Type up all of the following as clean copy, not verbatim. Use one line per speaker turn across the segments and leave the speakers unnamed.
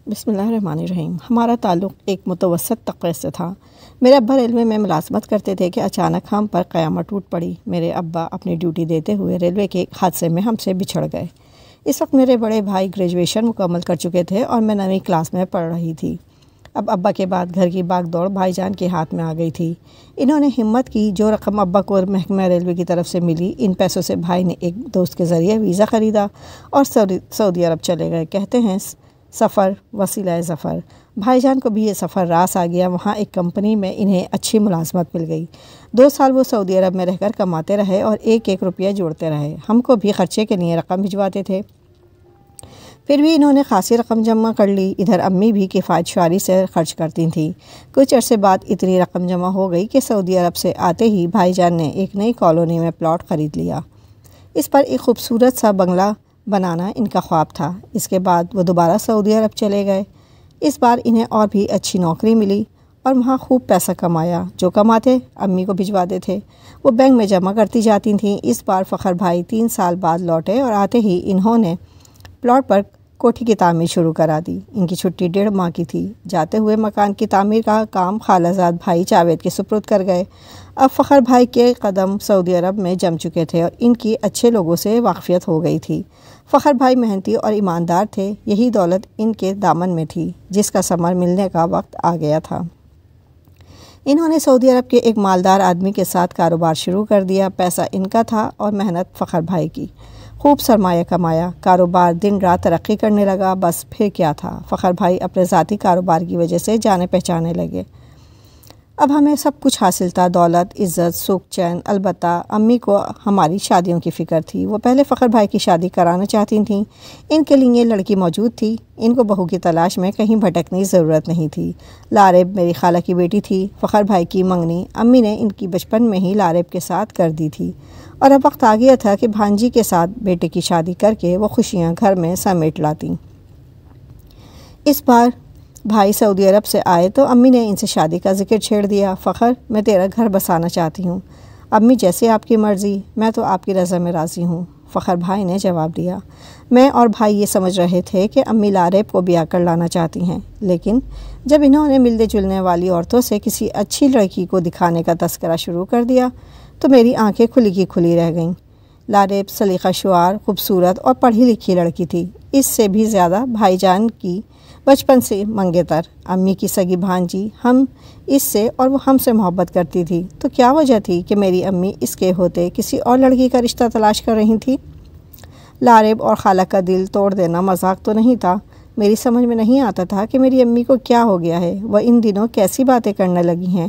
بسم اللہ الرحمن الرحیم۔ ہمارا تعلق ایک متوسط طبقے سے تھا۔ میرے ابا ریلوے میں ملازمت کرتے تھے کہ اچانک ہم پر قیامت ٹوٹ پڑی۔ میرے ابا اپنی ڈیوٹی دیتے ہوئے ریلوے کے ایک حادثے میں ہم سے بچھڑ گئے۔ اس وقت میرے بڑے بھائی گریجویشن مکمل کر چکے تھے اور میں 9ویں کلاس میں پڑھ رہی تھی۔ اب ابا کے بعد گھر کی باغ دوڑ بھائی جان کے ہاتھ میں آ گئی تھی۔ انہوں نے ہمت کی، جو رقم ابا کو محکمہ ریلوے کی طرف سے ملی، ان پیسوں سے بھائی نے ایک دوست کے ذریعے ویزا خریدا اور سعودی عرب چلے گئے۔ کہتے ہیں سفر وسیلہ ظفر۔ بھائی جان کو بھی یہ سفر راس آ گیا۔ وہاں ایک کمپنی میں انہیں اچھی ملازمت مل گئی۔ 2 سال وہ سعودی عرب میں رہ کر کماتے رہے اور ایک روپیہ جوڑتے رہے۔ ہم کو بھی خرچے کے لیے رقم بھجواتے تھے۔ پھر بھی انہوں نے خاصی رقم جمع کر لی۔ ادھر امی بھی کفایت شعاری سے خرچ کرتی تھیں۔ کچھ عرصے بعد اتنی رقم جمع ہو گئی کہ سعودی عرب سے آتے ہی بھائی جان نے ایک نئی کالونی میں پلاٹ خرید لیا۔ اس پر ایک خوبصورت سا بنگلہ بنانا ان کا خواب تھا۔ اس کے بعد وہ دوبارہ سعودی عرب چلے گئے۔ اس بار انہیں اور بھی اچھی نوکری ملی اور وہاں خوب پیسہ کمایا۔ جو کماتے امی کو بھجواتے تھے، وہ بینک میں جمع کرتی جاتی تھیں۔ اس بار فخر بھائی 3 سال بعد لوٹے اور آتے ہی انہوں نے پلاٹ پر کوٹھی کی تعمیر شروع کرا دی۔ ان کی چھٹی 1.5 ماہ کی تھی۔ جاتے ہوئے مکان کی تعمیر کا کام خالہ زاد بھائی جاوید کے سپرد کر گئے۔ اب فخر بھائی کے قدم سعودی عرب میں جم چکے تھے اور ان کی اچھے لوگوں سے واقفیت ہو گئی تھی۔ فخر بھائی محنتی اور ایماندار تھے۔ یہی دولت ان کے دامن میں تھی، جس کا ثمر ملنے کا وقت آ گیا تھا۔ انہوں نے سعودی عرب کے ایک مالدار آدمی کے ساتھ کاروبار شروع کر دیا۔ پیسہ ان کا تھا اور محنت فخر بھائی کی۔ خوب سرمایہ کمایا۔ کاروبار دن رات ترقی کرنے لگا۔ بس پھر کیا تھا، فخر بھائی اپنے ذاتی کاروبار کی وجہ سے جانے پہچانے لگے۔ اب ہمیں سب کچھ حاصل تھا، دولت، عزت، سکھ، چین۔ البتہ امی کو ہماری شادیوں کی فکر تھی۔ وہ پہلے فخر بھائی کی شادی کرانا چاہتی تھیں۔ ان کے لیے لڑکی موجود تھی۔ ان کو بہو کی تلاش میں کہیں بھٹکنے کی ضرورت نہیں تھی۔ لارب میری خالہ کی بیٹی تھی۔ فخر بھائی کی منگنی امی نے ان کی بچپن میں ہی لارب کے ساتھ کر دی تھی اور اب وقت آ گیا تھا کہ بھانجی کے ساتھ بیٹے کی شادی کر کے وہ خوشیاں گھر میں سمیٹ لاتی۔ اس بار بھائی سعودی عرب سے آئے تو امی نے ان سے شادی کا ذکر چھیڑ دیا۔ فخر، میں تیرا گھر بسانا چاہتی ہوں۔ امی، جیسے آپ کی مرضی، میں تو آپ کی رضا میں راضی ہوں، فخر بھائی نے جواب دیا۔ میں اور بھائی یہ سمجھ رہے تھے کہ امی لارب کو بیاہ کر لانا چاہتی ہیں، لیکن جب انہوں نے ملنے جلنے والی عورتوں سے کسی اچھی لڑکی کو دکھانے کا تذکرہ شروع کر دیا تو میری آنکھیں کھلی کی کھلی رہ گئیں۔ لارب سلیقہ شعار، خوبصورت اور پڑھی لکھی لڑکی تھی۔ اس سے بھی زیادہ بھائی جان کی بچپن سے منگیتر، امی کی سگی بھانجی، ہم اس سے اور وہ ہم سے محبت کرتی تھی۔ تو کیا وجہ تھی کہ میری امی اس کے ہوتے کسی اور لڑکی کا رشتہ تلاش کر رہی تھی؟ لارب اور خالہ کا دل توڑ دینا مذاق تو نہیں تھا۔ میری سمجھ میں نہیں آتا تھا کہ میری امی کو کیا ہو گیا ہے۔ وہ ان دنوں کیسی باتیں کرنے لگی ہیں۔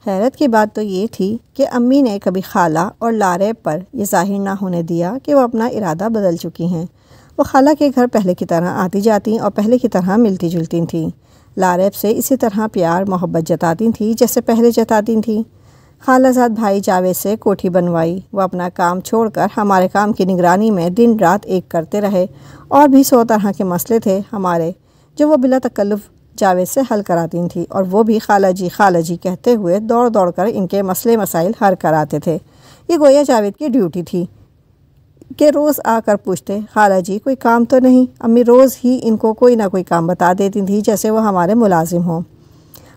حیرت کی بات تو یہ تھی کہ امی نے کبھی خالہ اور لارب پر یہ ظاہر نہ ہونے دیا کہ وہ اپنا ارادہ بدل چکی ہیں۔ وہ خالہ کے گھر پہلے کی طرح آتی جاتی اور پہلے کی طرح ملتی جلتی تھیں۔ لارب سے اسی طرح پیار محبت جتاتی تھیں جیسے پہلے جتاتی تھیں۔ خالہ زاد بھائی جاوید سے کوٹھی بنوائی۔ وہ اپنا کام چھوڑ کر ہمارے کام کی نگرانی میں دن رات ایک کرتے رہے۔ اور بھی 100 طرح کے مسئلے تھے ہمارے جو وہ بلا تکلف جاوید سے حل کراتی تھیں، اور وہ بھی خالہ جی کہتے ہوئے دوڑ دوڑ کر ان کے مسئلے مسائل حل کراتے تھے۔ یہ گویا جاوید کی ڈیوٹی تھی کہ روز آ کر پوچھتے، خالہ جی کوئی کام تو نہیں؟ امی روز ہی ان کو کوئی نہ کوئی کام بتا دیتی تھی جیسے وہ ہمارے ملازم ہوں۔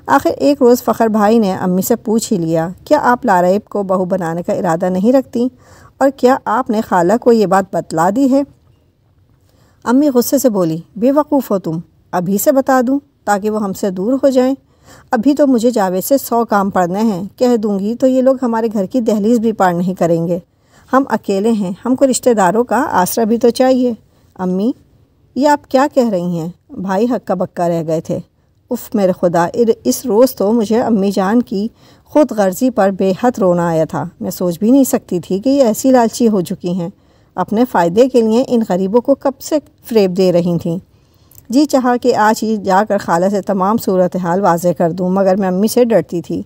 آخر ایک روز فخر بھائی نے امی سے پوچھ ہی لیا، کیا آپ لارب کو بہو بنانے کا ارادہ نہیں رکھتی، اور کیا آپ نے خالہ کو یہ بات بتلا دی ہے؟ امی غصے سے بولی، بے وقوف ہو تم، ابھی سے بتا دوں تاکہ وہ ہم سے دور ہو جائیں؟ ابھی تو مجھے جاوید سے 100 کام پڑھنے ہیں، کہہ دوں گی تو یہ لوگ ہمارے گھر کی دہلیز بھی پار نہیں کریں گے۔ ہم اکیلے ہیں، ہم کو رشتہ داروں کا آسرا بھی تو چاہیے۔ امی، یہ آپ کیا کہہ رہی ہیں؟ بھائی ہکا بکا رہ گئے تھے۔ اف میرے خدا، اس روز تو مجھے امی جان کی خود غرضی پر بے حد رونا آیا تھا۔ میں سوچ بھی نہیں سکتی تھی کہ یہ ایسی لالچی ہو چکی ہیں۔ اپنے فائدے کے لیے ان غریبوں کو کب سے فریب دے رہی تھیں۔ جی چاہا کہ آج ہی جا کر خالہ سے تمام صورتحال واضح کر دوں، مگر میں امی سے ڈرتی تھی۔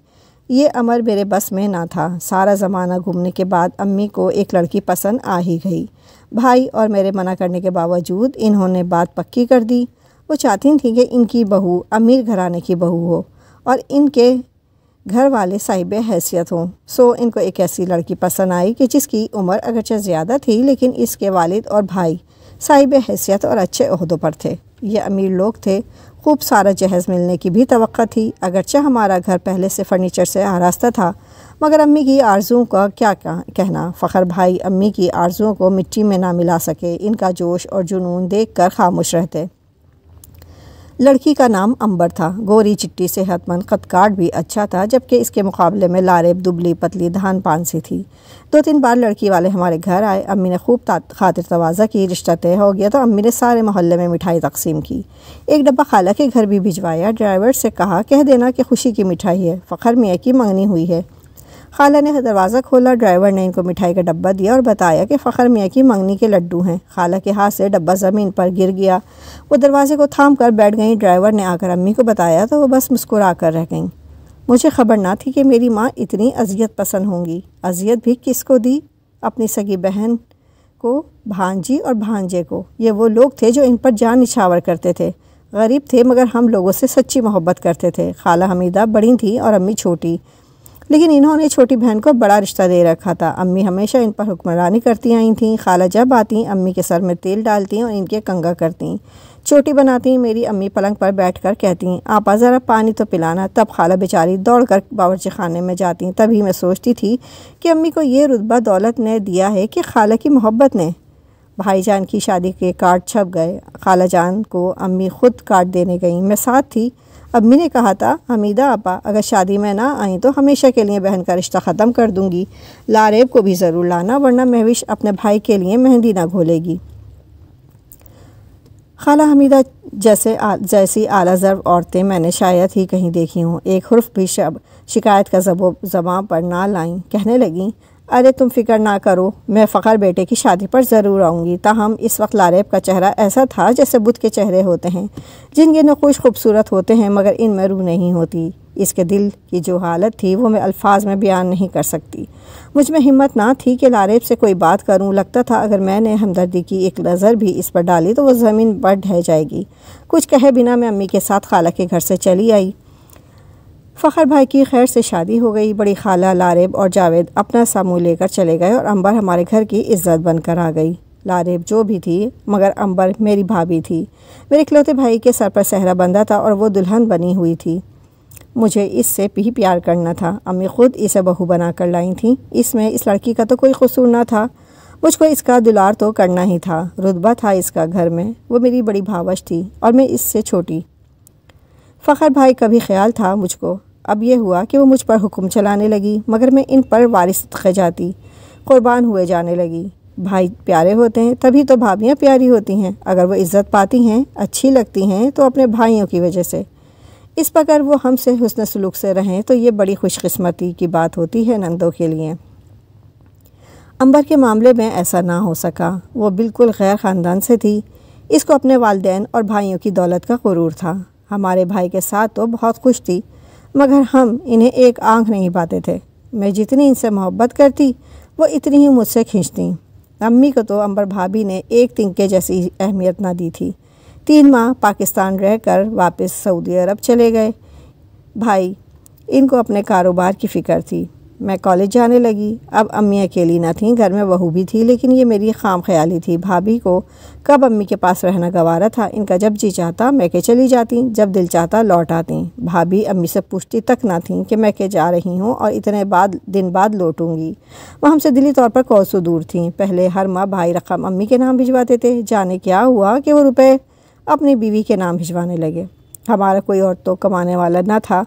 یہ امر میرے بس میں نہ تھا۔ سارا زمانہ گھومنے کے بعد امی کو ایک لڑکی پسند آ ہی گئی۔ بھائی اور میرے منع کرنے کے باوجود انہوں نے بات پکی کر دی۔ وہ چاہتی تھیں کہ ان کی بہو امیر گھرانے کی بہو ہو اور ان کے گھر والے صاحب حیثیت ہوں۔ سو ان کو ایک ایسی لڑکی پسند آئی کہ جس کی عمر اگرچہ زیادہ تھی لیکن اس کے والد اور بھائی صاحب حیثیت اور اچھے عہدوں پر تھے۔ یہ امیر لوگ تھے، خوب سارا جہیز ملنے کی بھی توقع تھی۔ اگرچہ ہمارا گھر پہلے سے فرنیچر سے آراستہ تھا، مگر امی کی آرزوؤں کا کیا کہنا۔ فخر بھائی امی کی آرزوؤں کو مٹی میں نہ ملا سکے، ان کا جوش اور جنون دیکھ کر خاموش رہتے۔ لڑکی کا نام امبر تھا، گوری چٹی صحت مند، قد کاٹ بھی اچھا تھا، جبکہ اس کے مقابلے میں لارب دبلی پتلی دھان پان سی تھی۔ 2-3 بار لڑکی والے ہمارے گھر آئے، امی نے خوب خاطر تواضع کی، رشتہ طے ہو گیا تو امی نے سارے محلے میں مٹھائی تقسیم کی۔ ایک ڈبہ خالہ کے گھر بھی بھجوایا، ڈرائیور سے کہا کہہ دینا کہ خوشی کی مٹھائی ہے، فخر میاں کی منگنی ہوئی ہے۔ خالہ نے دروازہ کھولا، ڈرائیور نے ان کو مٹھائی کا ڈبہ دیا اور بتایا کہ فخر میاں کی منگنی کے لڈو ہیں۔ خالہ کے ہاتھ سے ڈبہ زمین پر گر گیا، وہ دروازے کو تھام کر بیٹھ گئیں۔ ڈرائیور نے آ کر امی کو بتایا تو وہ بس مسکرا کر رہ گئیں۔ مجھے خبر نہ تھی کہ میری ماں اتنی اذیت پسند ہوں گی۔ اذیت بھی کس کو دی؟ اپنی سگی بہن کو، بھانجی اور بھانجے کو۔ یہ وہ لوگ تھے جو ان پر جان نچھاور کرتے تھے۔ غریب تھے مگر ہم لوگوں سے سچی محبت کرتے تھے۔ خالہ حمیدہ بڑی تھیں اور امی چھوٹی، لیکن انہوں نے چھوٹی بہن کو بڑا رشتہ دے رکھا تھا۔ امی ہمیشہ ان پر حکمرانی کرتی آئی تھیں۔ خالہ جب آتیں امی کے سر میں تیل ڈالتیں اور ان کے کنگا کرتیں، چوٹی بناتیں۔ میری امی پلنگ پر بیٹھ کر کہتیں آپا ذرا پانی تو پلانا، تب خالہ بیچاری دوڑ کر باورچی خانے میں جاتیں۔ تبھی میں سوچتی تھی کہ امی کو یہ رتبہ دولت نے دیا ہے کہ خالہ کی محبت نے۔ بھائی جان کی شادی کے کارڈ چھپ گئے، خالہ جان کو امی خود کارڈ دینے گئیں، میں ساتھ تھی۔ امی نے کہا تھا حمیدہ آپا اگر شادی میں نہ آئیں تو ہمیشہ کے لیے بہن کا رشتہ ختم کر دوں گی، لارب کو بھی ضرور لانا ورنہ مہوش اپنے بھائی کے لیے مہندی نہ گھولے گی۔ خالہ حمیدہ جیسی اعلیٰ ضرب عورتیں میں نے شاید ہی کہیں دیکھی ہوں۔ ایک حرف بھی شکایت کا زباں پر نہ لائیں، کہنے لگیں ارے تم فکر نہ کرو، میں فخر بیٹے کی شادی پر ضرور آؤں گی۔ تاہم اس وقت لارب کا چہرہ ایسا تھا جیسے بت کے چہرے ہوتے ہیں جن کے نقوش خوبصورت ہوتے ہیں مگر ان میں روح نہیں ہوتی۔ اس کے دل کی جو حالت تھی وہ میں الفاظ میں بیان نہیں کر سکتی۔ مجھ میں ہمت نہ تھی کہ لارب سے کوئی بات کروں، لگتا تھا اگر میں نے ہمدردی کی ایک نظر بھی اس پر ڈالی تو وہ زمین پر ڈھہ جائے گی۔ کچھ کہے بنا میں امی کے ساتھ خالہ کے گھر سے چلی آئی۔ فخر بھائی کی خیر سے شادی ہو گئی۔ بڑی خالہ، لارب اور جاوید اپنا سا منہ لے کر چلے گئے اور امبر ہمارے گھر کی عزت بن کر آ گئی۔ لارب جو بھی تھی مگر امبر میری بھابھی تھی۔ میرے اکلوتے بھائی کے سر پر سہرا بندھا تھا اور وہ دلہن بنی ہوئی تھی۔ مجھے اس سے بھی پیار کرنا تھا۔ امی خود اسے بہو بنا کر لائی تھیں۔ اس میں اس لڑکی کا تو کوئی قصور نہ تھا، مجھ کو اس کا دلار تو کرنا ہی تھا۔ رتبہ تھا اس کا گھر میں، وہ میری بڑی بھاوش تھی اور میں اس سے چھوٹی۔ فخر بھائی کا بھی خیال تھا مجھ کو۔ اب یہ ہوا کہ وہ مجھ پر حکم چلانے لگی مگر میں ان پر وارث جاتی، قربان ہوئے جانے لگی۔ بھائی پیارے ہوتے ہیں تبھی تو بھابھیاں پیاری ہوتی ہیں۔ اگر وہ عزت پاتی ہیں، اچھی لگتی ہیں تو اپنے بھائیوں کی وجہ سے۔ اس بغیر وہ ہم سے حسن سلوک سے رہیں تو یہ بڑی خوش قسمتی کی بات ہوتی ہے نندوں کے لیے۔ امبر کے معاملے میں ایسا نہ ہو سکا۔ وہ بالکل غیر خاندان سے تھی۔ اس کو اپنے والدین اور بھائیوں کی دولت کا غرور تھا۔ ہمارے بھائی کے ساتھ تو بہت خوش تھی مگر ہم انہیں ایک آنکھ نہیں پاتے تھے۔ میں جتنی ان سے محبت کرتی وہ اتنی ہی مجھ سے کھینچتی۔ امی کو تو امبر بھابھی نے ایک تنکے جیسی اہمیت نہ دی تھی۔ 3 ماہ پاکستان رہ کر واپس سعودی عرب چلے گئے بھائی، ان کو اپنے کاروبار کی فکر تھی۔ میں کالج جانے لگی۔ اب امی اکیلی نہ تھیں، گھر میں بہو بھی تھی، لیکن یہ میری خام خیالی تھی۔ بھابھی کو کب امی کے پاس رہنا گوارا تھا۔ ان کا جب جی چاہتا میں کہ چلی جاتی، جب دل چاہتا لوٹ آتی۔ بھابھی امی سے پوچھتی تک نہ تھیں کہ میں کہ جا رہی ہوں اور اتنے دن بعد لوٹوں گی۔ وہ ہم سے دلی طور پر کوسوں دور تھیں۔ پہلے ہر ماہ بھائی رقم امی کے نام بھجواتے تھے، جانے کیا ہوا کہ وہ روپے اپنی بیوی کے نام بھجوانے لگے۔ ہمارا کوئی اور تو کمانے والا نہ تھا۔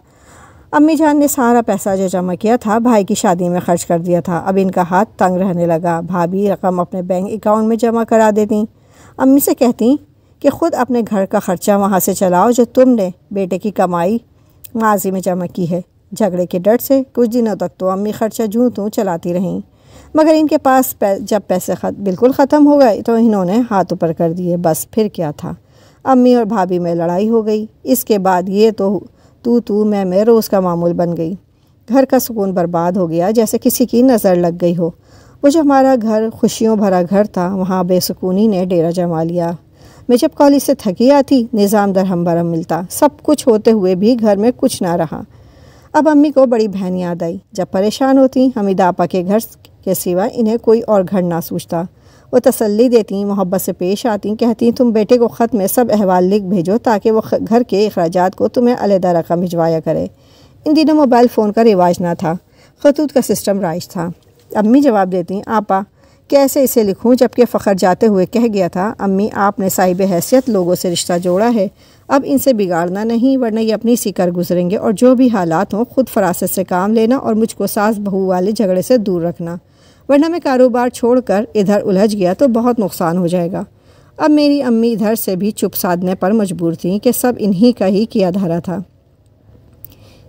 امی جان نے سارا پیسہ جو جمع کیا تھا بھائی کی شادی میں خرچ کر دیا تھا۔ اب ان کا ہاتھ تنگ رہنے لگا۔ بھابھی رقم اپنے بینک اکاؤنٹ میں جمع کرا دیتی، امی سے کہتی کہ خود اپنے گھر کا خرچہ وہاں سے چلاؤ جو تم نے بیٹے کی کمائی ماضی میں جمع کی ہے۔ جھگڑے کے ڈر سے کچھ دنوں تک تو امی خرچہ جوں توں چلاتی رہیں، مگر ان کے پاس جب پیسے بالکل ختم ہو گئے تو انہوں نے ہاتھ اوپر کر دیے۔ بس پھر کیا تھا، امی اور بھابھی میں لڑائی ہو گئی۔ اس کے بعد یہ تو میں روز کا معمول بن گئی۔ گھر کا سکون برباد ہو گیا، جیسے کسی کی نظر لگ گئی ہو۔ وہ جو ہمارا گھر خوشیوں بھرا گھر تھا، وہاں بے سکونی نے ڈیرا جما لیا۔ میں جب کالج سے تھکی آتی، نظام درہم برہم ملتا، سب کچھ ہوتے ہوئے بھی گھر میں کچھ نہ رہا۔ اب امی کو بڑی بہن یاد آئی۔ جب پریشان ہوتی حمیدہ آپا کے گھر کے سوا انہیں کوئی اور گھر نہ سوچتا۔ وہ تسلی دیتی، محبت سے پیش آتی، کہتی تم بیٹے کو خط میں سب احوال لکھ بھیجو تاکہ وہ گھر کے اخراجات کو تمہیں علیحدہ رقم بھجوایا کرے۔ ان دنوں موبائل فون کا رواج نہ تھا، خطوط کا سسٹم رائج تھا۔ امی جواب دیتی، آپا کیسے اسے لکھوں، جبکہ فخر جاتے ہوئے کہہ گیا تھا، امی آپ نے صاحب حیثیت لوگوں سے رشتہ جوڑا ہے، اب ان سے بگاڑنا نہیں، ورنہ یہ اپنی سی کر گزریں گے، اور جو بھی حالات ہوں خود فراست سے کام لینا اور مجھ کو ساس بہو والے جھگڑے سے دور رکھنا، ورنہ میں کاروبار چھوڑ کر ادھر الجھ گیا تو بہت نقصان ہو جائے گا۔ اب میری امی ادھر سے بھی چپ سادھنے پر مجبور تھیں کہ سب انہی کا ہی کیا دھرا تھا۔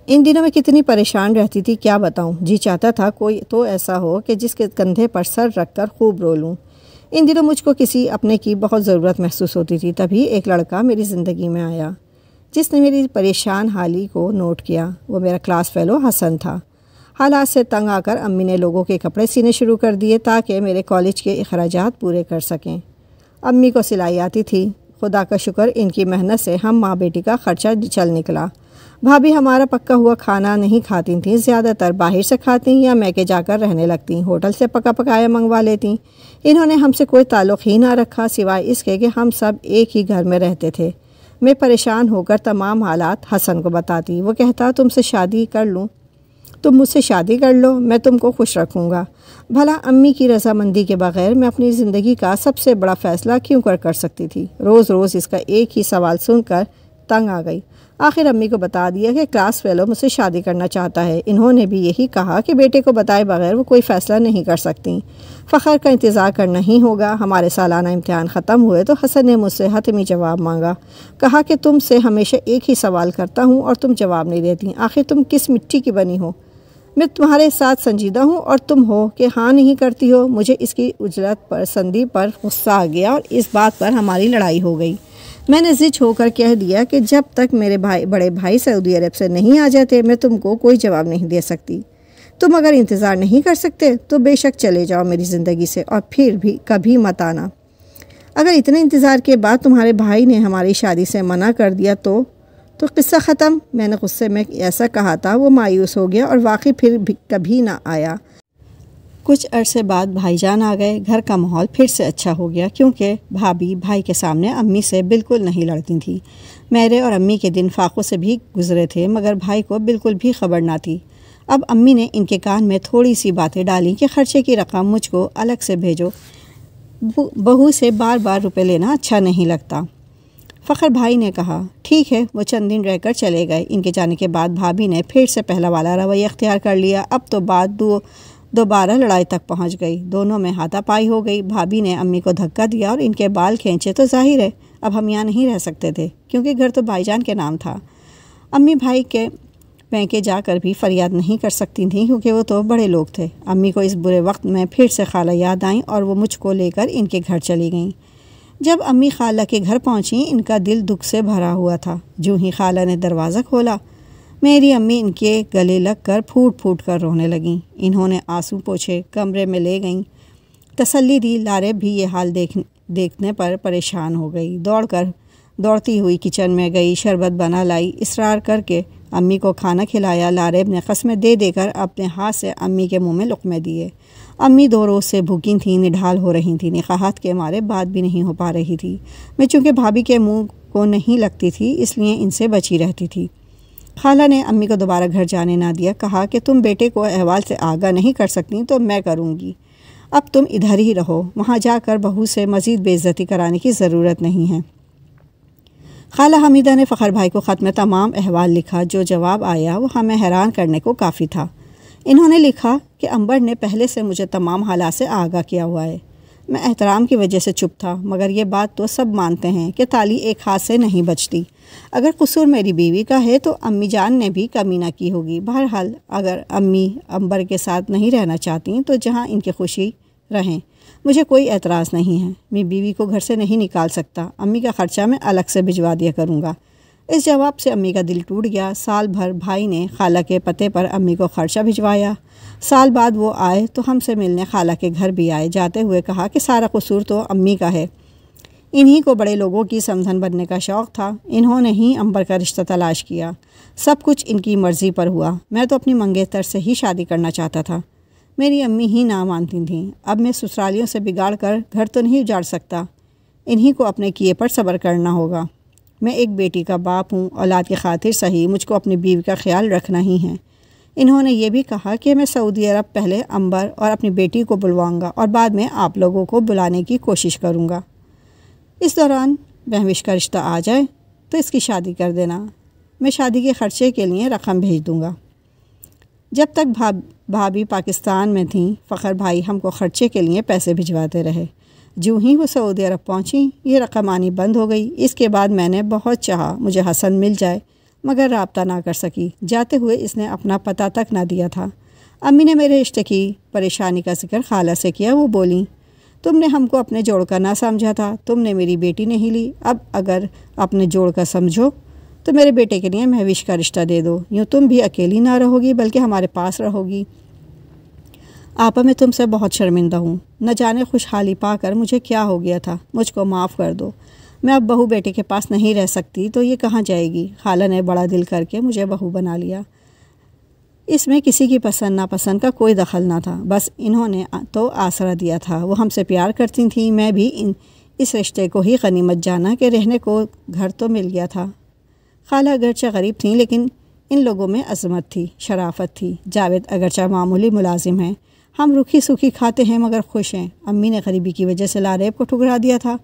ان دنوں میں کتنی پریشان رہتی تھی کیا بتاؤں، جی چاہتا تھا کوئی تو ایسا ہو کہ جس کے کندھے پر سر رکھ کر خوب رو لوں۔ ان دنوں مجھ کو کسی اپنے کی بہت ضرورت محسوس ہوتی تھی، تبھی ایک لڑکا میری زندگی میں آیا جس نے میری پریشان حالی کو نوٹ کیا۔ وہ میرا کلاس فیلو حسن تھا۔ حالات سے تنگ آ کر امی نے لوگوں کے کپڑے سینے شروع کر دیے تاکہ میرے کالج کے اخراجات پورے کر سکیں۔ امی کو سلائی آتی تھی، خدا کا شکر ان کی محنت سے ہم ماں بیٹی کا خرچہ چل نکلا۔ بھابھی ہمارا پکا ہوا کھانا نہیں کھاتی تھیں، زیادہ تر باہر سے کھاتی یا میکے جا کر رہنے لگتی، ہوٹل سے پکا پکایا منگوا لیتی۔ انہوں نے ہم سے کوئی تعلق ہی نہ رکھا سوائے اس کے کہ ہم سب ایک ہی گھر میں رہتے تھے۔ میں پریشان ہو کر تمام حالات حسن کو بتاتی، وہ کہتا تم سے شادی کر لوں، تم مجھ سے شادی کر لو، میں تم کو خوش رکھوں گا۔ بھلا امی کی رضامندی کے بغیر میں اپنی زندگی کا سب سے بڑا فیصلہ کیوں کر سکتی تھی؟ روز روز اس کا ایک ہی سوال سن کر تنگ آ گئی۔ آخر امی کو بتا دیا کہ کلاس فیلو مجھ سے شادی کرنا چاہتا ہے۔ انہوں نے بھی یہی کہا کہ بیٹے کو بتائے بغیر وہ کوئی فیصلہ نہیں کر سکتی، فخر کا انتظار کرنا ہی ہوگا۔ ہمارے سالانہ امتحان ختم ہوئے تو حسن نے مجھ سے حتمی جواب مانگا، کہا کہ تم سے ہمیشہ ایک ہی سوال کرتا ہوں اور تم جواب نہیں دیتی، آخر تم کس مٹی کی بنی ہو؟ میں تمہارے ساتھ سنجیدہ ہوں اور تم ہو کہ ہاں نہیں کرتی ہو۔ مجھے اس کی اجلت پسندی پر غصہ آ گیا اور اس بات پر ہماری لڑائی ہو گئی۔ میں نے ضد ہو کر کہہ دیا کہ جب تک میرے بڑے بھائی سعودی عرب سے نہیں آ جاتے میں تم کو کوئی جواب نہیں دے سکتی۔ تم اگر انتظار نہیں کر سکتے تو بے شک چلے جاؤ میری زندگی سے، اور پھر بھی کبھی مت آنا۔ اگر اتنے انتظار کے بعد تمہارے بھائی نے ہماری شادی سے منع کر دیا تو قصہ ختم۔ میں نے غصے میں ایسا کہا تھا، وہ مایوس ہو گیا اور واقعی پھر بھی کبھی نہ آیا۔ کچھ عرصے بعد بھائی جان آ گئے، گھر کا ماحول پھر سے اچھا ہو گیا، کیونکہ بھابھی بھائی کے سامنے امی سے بالکل نہیں لڑتی تھی۔ میرے اور امی کے دن فاقوں سے بھی گزرے تھے، مگر بھائی کو بالکل بھی خبر نہ تھی۔ اب امی نے ان کے کان میں تھوڑی سی باتیں ڈالیں کہ خرچے کی رقم مجھ کو الگ سے بھیجو، بہو سے بار بار روپے لینا اچھا نہیں لگتا۔ فخر بھائی نے کہا ٹھیک ہے، وہ چند دن رہ کر چلے گئے۔ ان کے جانے کے بعد بھابھی نے پھر سے پہلا والا رویہ اختیار کر لیا۔ اب تو بات دوبارہ لڑائی تک پہنچ گئی، دونوں میں ہاتھا پائی ہو گئی۔ بھابھی نے امی کو دھکا دیا اور ان کے بال کھینچے تو ظاہر ہے اب ہم یہاں نہیں رہ سکتے تھے، کیونکہ گھر تو بھائی جان کے نام تھا۔ امی بھائی کے پیکے جا کر بھی فریاد نہیں کر سکتی تھیں، کیونکہ وہ تو بڑے لوگ تھے۔ امی کو اس برے وقت میں پھر سے خالہ یاد آئیں اور وہ مجھ کو لے کر ان کے گھر چلی گئیں۔ جب امی خالہ کے گھر پہنچیں ان کا دل دکھ سے بھرا ہوا تھا۔ جو ہی خالہ نے دروازہ کھولا میری امی ان کے گلے لگ کر پھوٹ پھوٹ کر رونے لگیں۔ انہوں نے آنسو پوچھے، کمرے میں لے گئیں، تسلی دی۔ لارے بھی یہ حال دیکھنے پر پریشان ہو گئی، دوڑتی ہوئی کچن میں گئی، شربت بنا لائی، اصرار کر کے امی کو کھانا کھلایا۔ لارب نے قسمیں دے کر اپنے ہاتھ سے امی کے منہ میں لقمے دیے۔ امی 2 روز سے بھوکی تھیں، نڈھال ہو رہی تھیں، نقاہت کے مارے بات بھی نہیں ہو پا رہی تھی۔ میں چونکہ بھابھی کے منہ کو نہیں لگتی تھی اس لیے ان سے بچی رہتی تھی۔ خالہ نے امی کو دوبارہ گھر جانے نہ دیا، کہا کہ تم بیٹے کو احوال سے آگاہ نہیں کر سکتی تو میں کروں گی، اب تم ادھر ہی رہو، وہاں جا کر بہو سے مزید بے عزتی کرانے کی ضرورت نہیں ہے۔ خالہ حمیدہ نے فخر بھائی کو خط میں تمام احوال لکھا۔ جو جواب آیا وہ ہمیں حیران کرنے کو کافی تھا۔ انہوں نے لکھا کہ امبر نے پہلے سے مجھے تمام حالات سے آگاہ کیا ہوا ہے۔ میں احترام کی وجہ سے چپ تھا، مگر یہ بات تو سب مانتے ہیں کہ تالی ایک ہاتھ سے نہیں بچتی۔ اگر قصور میری بیوی کا ہے تو امی جان نے بھی کمی نہ کی ہوگی۔ بہرحال اگر امی امبر کے ساتھ نہیں رہنا چاہتی تو جہاں ان کی خوشی رہیں، مجھے کوئی اعتراض نہیں ہے۔ میں بیوی کو گھر سے نہیں نکال سکتا، امی کا خرچہ میں الگ سے بھجوا دیا کروں گا۔ اس جواب سے امی کا دل ٹوٹ گیا۔ سال بھر بھائی نے خالہ کے پتے پر امی کو خرچہ بھجوایا۔ سال بعد وہ آئے تو ہم سے ملنے خالہ کے گھر بھی آئے، جاتے ہوئے کہا کہ سارا قصور تو امی کا ہے، انہی کو بڑے لوگوں کی سمدھن بننے کا شوق تھا، انہوں نے ہی امبر کا رشتہ تلاش کیا، سب کچھ ان کی مرضی پر ہوا۔ میں تو اپنی منگیتر سے ہی شادی کرنا چاہتا تھا۔ میری امی ہی نہ مانتی تھیں۔ اب میں سسرالیوں سے بگاڑ کر گھر تو نہیں اجاڑ سکتا، انہی کو اپنے کیے پر صبر کرنا ہوگا۔ میں ایک بیٹی کا باپ ہوں، اولاد کی خاطر صحیح مجھ کو اپنی بیوی کا خیال رکھنا ہی ہے۔ انہوں نے یہ بھی کہا کہ میں سعودی عرب پہلے عنبر اور اپنی بیٹی کو بلواؤں گا اور بعد میں آپ لوگوں کو بلانے کی کوشش کروں گا۔ اس دوران مہوش کا رشتہ آ جائے تو اس کی شادی کر دینا، میں شادی کے خرچے کے لیے رقم بھیج دوں گا۔ جب تک بھابھی پاکستان میں تھیں، فخر بھائی ہم کو خرچے کے لیے پیسے بھجواتے رہے۔ جو ہی وہ سعودی عرب پہنچی یہ رقم آنی بند ہو گئی۔ اس کے بعد میں نے بہت چاہا مجھے حسن مل جائے مگر رابطہ نہ کر سکی۔ جاتے ہوئے اس نے اپنا پتہ تک نہ دیا تھا۔ امی نے میرے رشتے کی پریشانی کا ذکر خالہ سے کیا۔ وہ بولیں، تم نے ہم کو اپنے جوڑ کا نہ سمجھا تھا، تم نے میری بیٹی نہیں لی، اب اگر اپنے جوڑ کا سمجھو تو میرے بیٹے کے لیے مہوش کا رشتہ دے دو، یوں تم بھی اکیلی نہ رہو گی بلکہ ہمارے پاس رہو گی۔ آپا میں تم سے بہت شرمندہ ہوں، نہ جانے خوشحالی پا کر مجھے کیا ہو گیا تھا، مجھ کو معاف کر دو۔ میں اب بہو بیٹے کے پاس نہیں رہ سکتی تو یہ کہاں جائے گی؟ خالہ نے بڑا دل کر کے مجھے بہو بنا لیا۔ اس میں کسی کی پسند ناپسند کا کوئی دخل نہ تھا، بس انہوں نے تو آسرا دیا تھا۔ وہ ہم سے پیار کرتی تھیں، میں بھی اس رشتے کو ہی غنیمت جانا کہ رہنے کو گھر تو مل گیا تھا۔ خالہ اگرچہ غریب تھیں لیکن ان لوگوں میں عظمت تھی، شرافت تھی۔ جاوید اگرچہ معمولی ملازم ہیں، ہم روکھی سوکھی کھاتے ہیں مگر خوش ہیں۔ امی نے غریبی کی وجہ سے لاریب کو ٹھکرا دیا تھا۔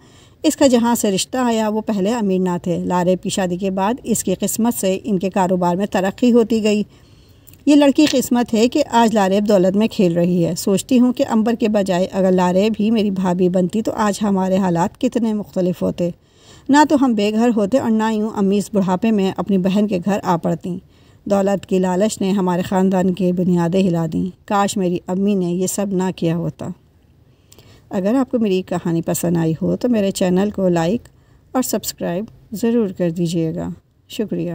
اس کا جہاں سے رشتہ آیا وہ پہلے امیر نہ تھے۔ لاریب کی شادی کے بعد اس کی قسمت سے ان کے کاروبار میں ترقی ہوتی گئی۔ یہ لڑکی قسمت ہے کہ آج لاریب دولت میں کھیل رہی ہے۔ سوچتی ہوں کہ عنبر کے بجائے اگر لاریب ہی میری بھابھی بنتی تو آج ہمارے حالات کتنے مختلف ہوتے۔ نہ تو ہم بے گھر ہوتے اور نہ یوں امی اس بڑھاپے میں اپنی بہن کے گھر آ پڑتیں۔ دولت کی لالچ نے ہمارے خاندان کی بنیادیں ہلا دیں۔ کاش میری امی نے یہ سب نہ کیا ہوتا۔ اگر آپ کو میری کہانی پسند آئی ہو تو میرے چینل کو لائک اور سبسکرائب ضرور کر دیجیے گا۔ شکریہ۔